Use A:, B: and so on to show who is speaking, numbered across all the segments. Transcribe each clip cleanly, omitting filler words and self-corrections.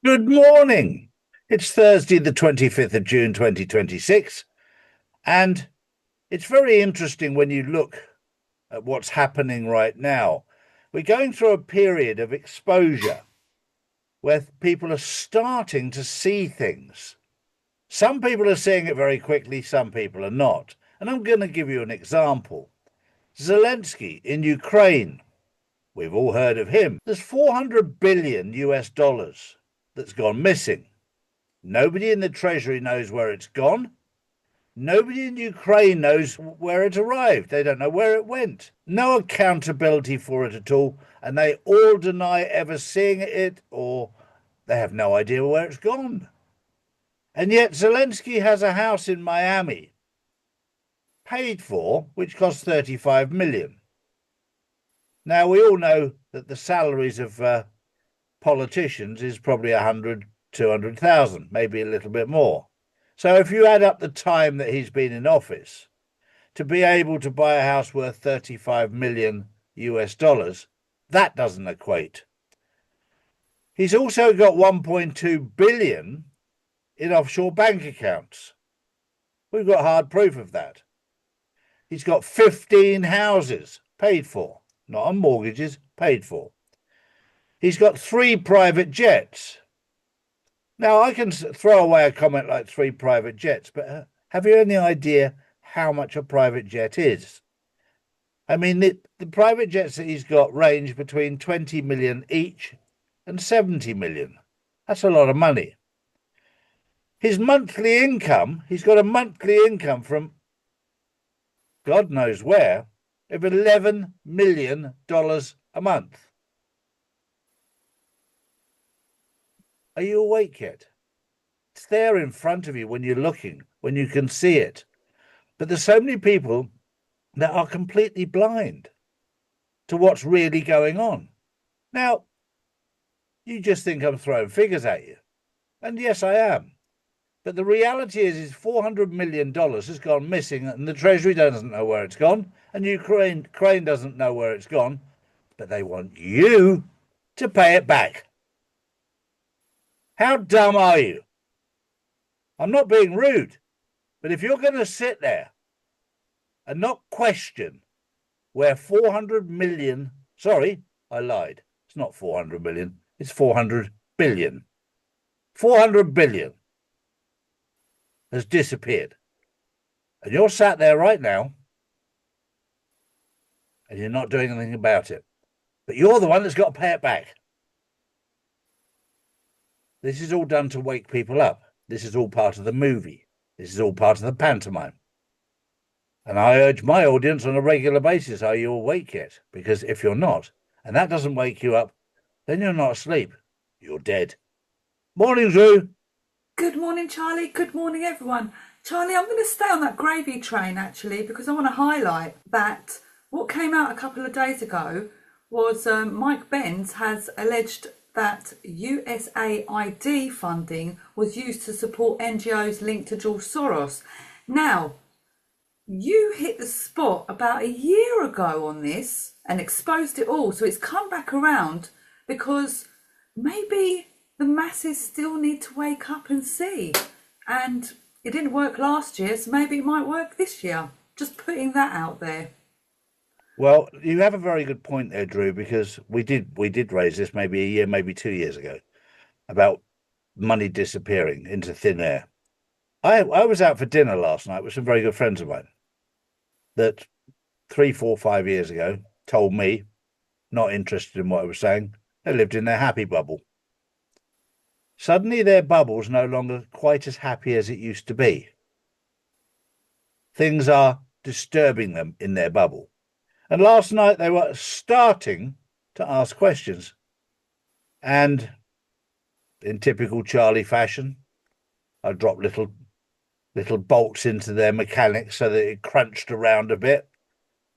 A: Good morning. It's Thursday, the 25th of June, 2026, and it's very interesting when you look at what's happening right now. We're going through a period of exposure where people are starting to see things. Some people are seeing it very quickly, some people are not. And I'm going to give you an example. Zelensky in Ukraine, we've all heard of him. There's 400 billion US dollars that's gone missing. Nobody in the Treasury knows where it's gone. Nobody in Ukraine knows where it arrived. They don't know where it went. No accountability for it at all. And they all deny ever seeing it, or they have no idea where it's gone. And yet Zelensky has a house in Miami, paid for, which costs 35 million. Now, we all know that the salaries of politicians is probably 100, 200,000, maybe a little bit more. So if you add up the time that he's been in office, to be able to buy a house worth 35 million US dollars, that doesn't equate. He's also got 1.2 billion in offshore bank accounts. We've got hard proof of that. He's got 15 houses paid for, not on mortgages, paid for. He's got 3 private jets. Now, I can throw away a comment like 3 private jets, but have you any idea how much a private jet is? I mean, the private jets that he's got range between 20 million each and 70 million. That's a lot of money. His monthly income, he's got a monthly income from God knows where, of $11 million a month. Are you awake yet? It's there in front of you when you're looking, when you can see it. But there's so many people that are completely blind to what's really going on. Now, you just think I'm throwing figures at you. And yes, I am. But the reality is $400 million has gone missing, and the Treasury doesn't know where it's gone, and Ukraine doesn't know where it's gone, but they want you to pay it back. How dumb are you? I'm not being rude, but if you're going to sit there and not question where 400 million, sorry, I lied. It's not 400 million, it's 400 billion. 400 billion has disappeared. And you're sat there right now and you're not doing anything about it. But you're the one that's got to pay it back. This is all done to wake people up. This is all part of the movie. This is all part of the pantomime. And I urge my audience on a regular basis, are you awake yet? Because if you're not, and that doesn't wake you up, then you're not asleep. You're dead. Morning, Drew.
B: Good morning, Charlie. Good morning, everyone. Charlie, I'm going to stay on that gravy train actually because I want to highlight that what came out a couple of days ago was Mike Benz has alleged that USAID funding was used to support NGOs linked to George Soros. Now, you hit the spot about a year ago on this and exposed it all, so it's come back around because maybe the masses still need to wake up and see. And it didn't work last year, so maybe it might work this year. Just putting that out there.
A: Well, you have a very good point there, Drew, because we did raise this maybe a year, maybe 2 years ago about money disappearing into thin air. I was out for dinner last night with some very good friends of mine that 3, 4, 5 years ago told me, not interested in what I was saying, they lived in their happy bubble. Suddenly their bubble's no longer quite as happy as it used to be. Things are disturbing them in their bubble. And last night they were starting to ask questions. And in typical Charlie fashion, I dropped little bolts into their mechanics so that it crunched around a bit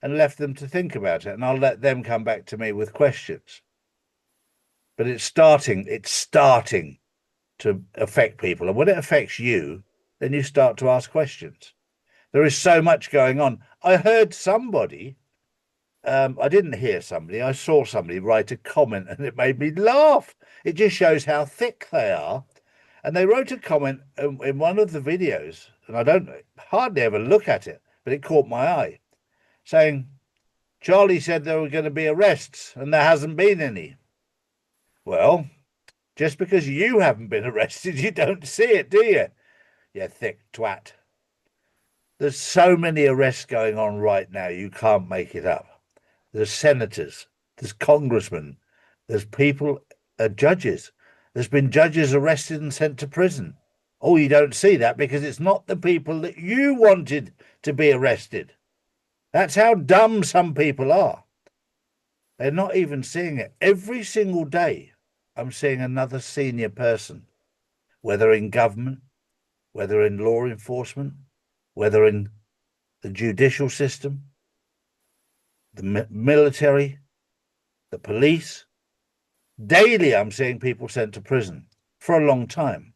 A: and left them to think about it. And I'll let them come back to me with questions. But it's starting to affect people. And when it affects you, then you start to ask questions. There is so much going on. I heard somebody I didn't hear somebody, I saw somebody write a comment and it made me laugh. It just shows how thick they are. And they wrote a comment in one of the videos, and I don't hardly ever look at it, but it caught my eye, saying, Charlie said there were going to be arrests and there hasn't been any. Well, just because you haven't been arrested, you don't see it, do you? You thick twat. There's so many arrests going on right now, you can't make it up. There's senators, there's congressmen, there's people, judges. There's been judges arrested and sent to prison. Oh, you don't see that because it's not the people that you wanted to be arrested. That's how dumb some people are. They're not even seeing it. Every single day, I'm seeing another senior person, whether in government, whether in law enforcement, whether in the judicial system, the military, the police. Daily, I'm seeing people sent to prison for a long time.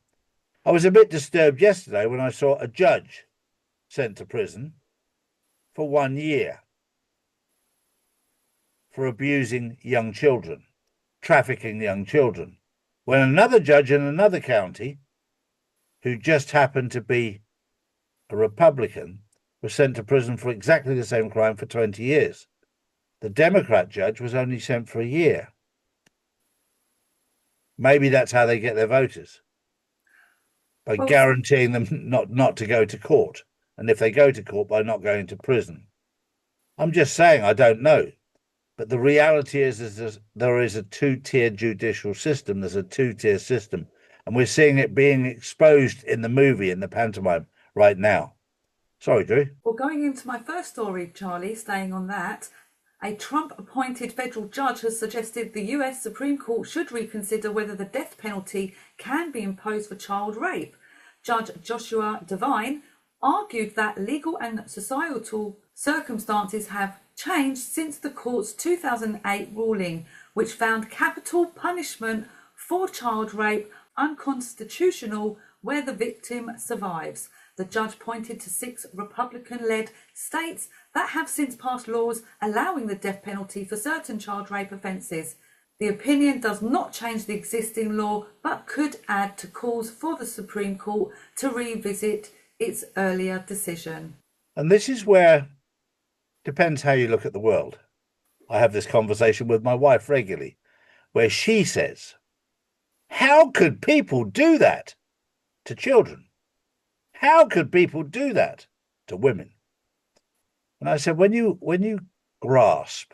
A: I was a bit disturbed yesterday when I saw a judge sent to prison for 1 year for abusing young children, trafficking young children, when another judge in another county, who just happened to be a Republican, was sent to prison for exactly the same crime for 20 years. The Democrat judge was only sent for a year. Maybe that's how they get their voters, by
B: Well,
A: guaranteeing them not to go to court. And if they go to court, by not going to prison. I'm just saying, I don't know. But the reality is there is a two-tier judicial system. There's a two-tier system. And we're seeing it being exposed in the movie, in the pantomime right now. Sorry, Drew.
B: well, going into my first story, Charlie, staying on that, a Trump-appointed federal judge has suggested the US Supreme Court should reconsider whether the death penalty can be imposed for child rape. Judge Joshua Devine argued that legal and societal circumstances have changed since the court's 2008 ruling, which found capital punishment for child rape unconstitutional where the victim survives. The judge pointed to 6 Republican-led states that have since passed laws allowing the death penalty for certain child rape offences. The opinion does not change the existing law, but could add to calls for the Supreme Court to revisit its earlier decision.
A: And this is where, depends how you look at the world. I have this conversation with my wife regularly, where she says, how could people do that to children? How could people do that to women? And I said, when you grasp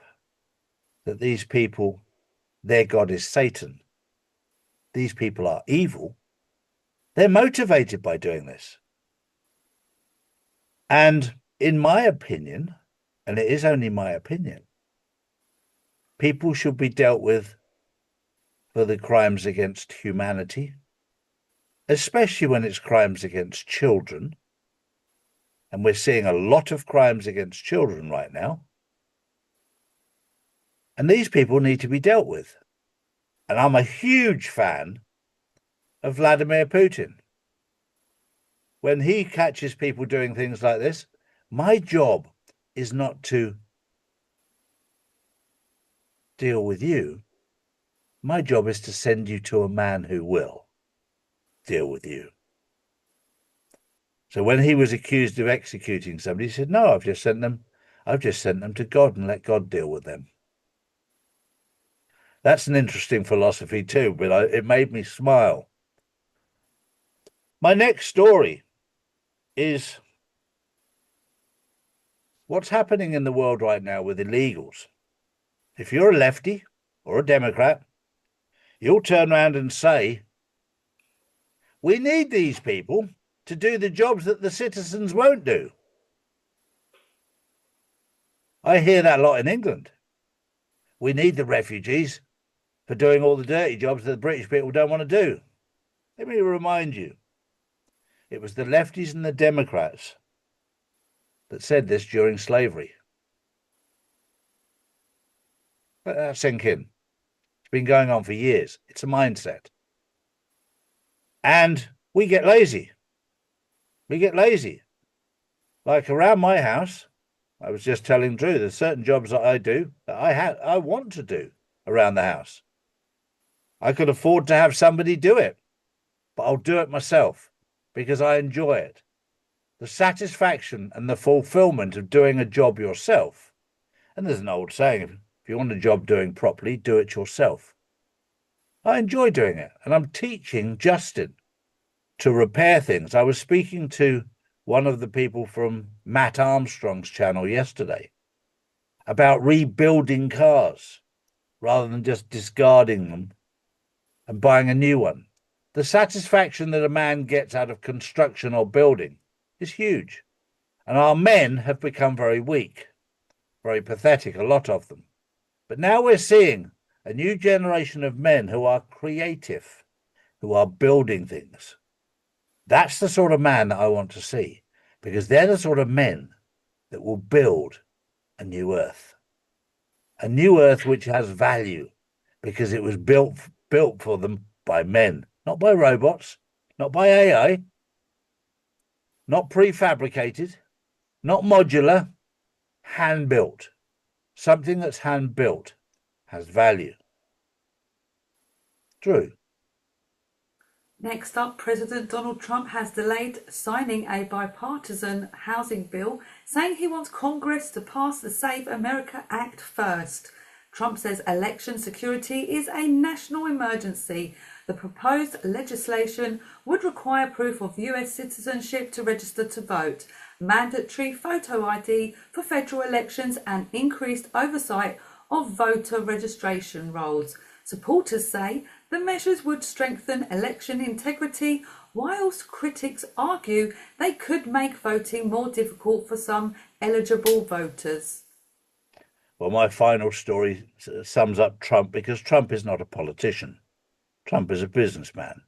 A: that these people, their God is Satan, these people are evil, they're motivated by doing this. And in my opinion, and it is only my opinion, people should be dealt with for the crimes against humanity, especially when it's crimes against children. And we're seeing a lot of crimes against children right now. And these people need to be dealt with. And I'm a huge fan of Vladimir Putin. When he catches people doing things like this, my job is not to deal with you. My job is to send you to a man who will deal with you. So when he was accused of executing somebody, he said, no, I've just sent them to God and let God deal with them. That's an interesting philosophy too, but it made me smile. My next story is what's happening in the world right now with illegals. If you're a lefty or a Democrat, you'll turn around and say, we need these people to do the jobs that the citizens won't do. I hear that a lot in England. We need the refugees for doing all the dirty jobs that the British people don't want to do. Let me remind you, it was the lefties and the Democrats that said this during slavery. Let that sink in. It's been going on for years. It's a mindset. And we get lazy. We get lazy. Like around my house, I was just telling Drew, there's certain jobs that I do that I want to do around the house. I could afford to have somebody do it, but I'll do it myself because I enjoy it. The satisfaction and the fulfillment of doing a job yourself. And there's an old saying, if you want a job doing properly, do it yourself. I enjoy doing it, and I'm teaching Justin to repair things. I was speaking to one of the people from Matt Armstrong's channel yesterday about rebuilding cars rather than just discarding them and buying a new one. The satisfaction that a man gets out of construction or building is huge. And our men have become very weak, very pathetic, a lot of them. But now we're seeing a new generation of men who are creative, who are building things. That's the sort of man that I want to see, because they're the sort of men that will build a new earth which has value, because it was built for them by men, not by robots, not by AI, not prefabricated, not modular, hand-built. Something that's hand-built has value. Drew.
B: Next up, President Donald Trump has delayed signing a bipartisan housing bill, saying he wants Congress to pass the Save America Act first. Trump says election security is a national emergency. The proposed legislation would require proof of US citizenship to register to vote, mandatory photo ID for federal elections, and increased oversight of voter registration rolls. Supporters say the measures would strengthen election integrity, whilst critics argue they could make voting more difficult for some eligible voters.
A: Well, my final story sums up Trump, because Trump is not a politician. Trump is a businessman,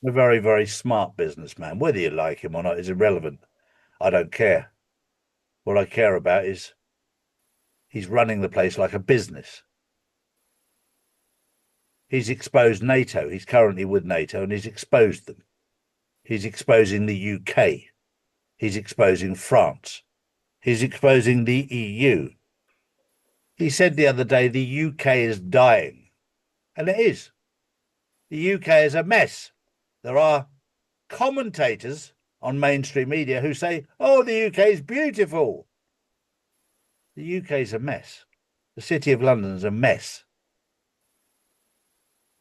A: a very, very smart businessman. Whether you like him or not is irrelevant. I don't care. What I care about is he's running the place like a business. He's exposed NATO. He's currently with NATO, and he's exposed them. He's exposing the UK. He's exposing France. He's exposing the EU. He said the other day the UK is dying, and it is. The UK is a mess. There are commentators on mainstream media who say, oh, the UK is beautiful. The UK is a mess. The City of London is a mess.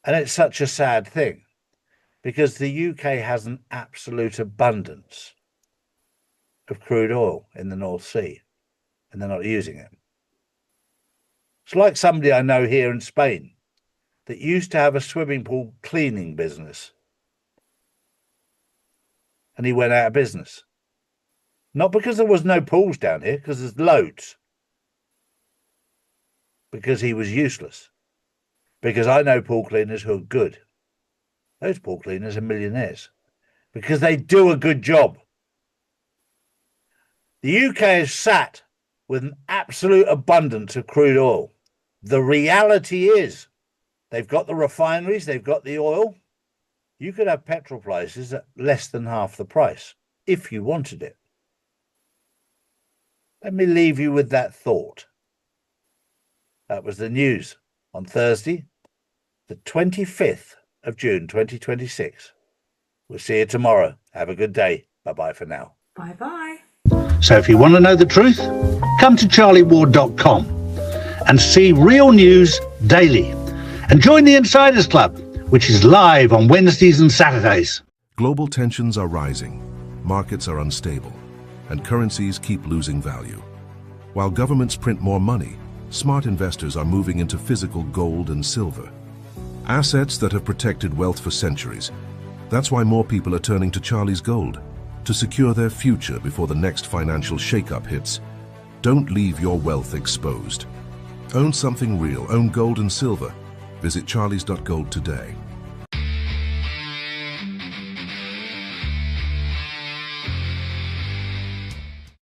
A: And it's such a sad thing, because the UK has an absolute abundance of crude oil in the North Sea, and they're not using it. It's like somebody I know here in Spain that used to have a swimming pool cleaning business, and he went out of business. Not because there was no pools down here, because there's loads, because he was useless. Because I know pool cleaners who are good. Those pool cleaners are millionaires because they do a good job. The UK is sat with an absolute abundance of crude oil. The reality is they've got the refineries, they've got the oil. You could have petrol prices at less than half the price if you wanted it. Let me leave you with that thought. That was the news on Thursday, the 25th of June, 2026. We'll see you tomorrow. Have a good day. Bye-bye for now.
B: Bye-bye.
A: So if you want to know the truth, come to charlieward.com and see real news daily. And join the Insiders Club, which is live on Wednesdays and Saturdays.
C: Global tensions are rising, markets are unstable, and currencies keep losing value. While governments print more money, smart investors are moving into physical gold and silver. Assets that have protected wealth for centuries. That's why more people are turning to Charlie's Gold to secure their future before the next financial shakeup hits. Don't leave your wealth exposed. Own something real. Own gold and silver. Visit charlies.gold today.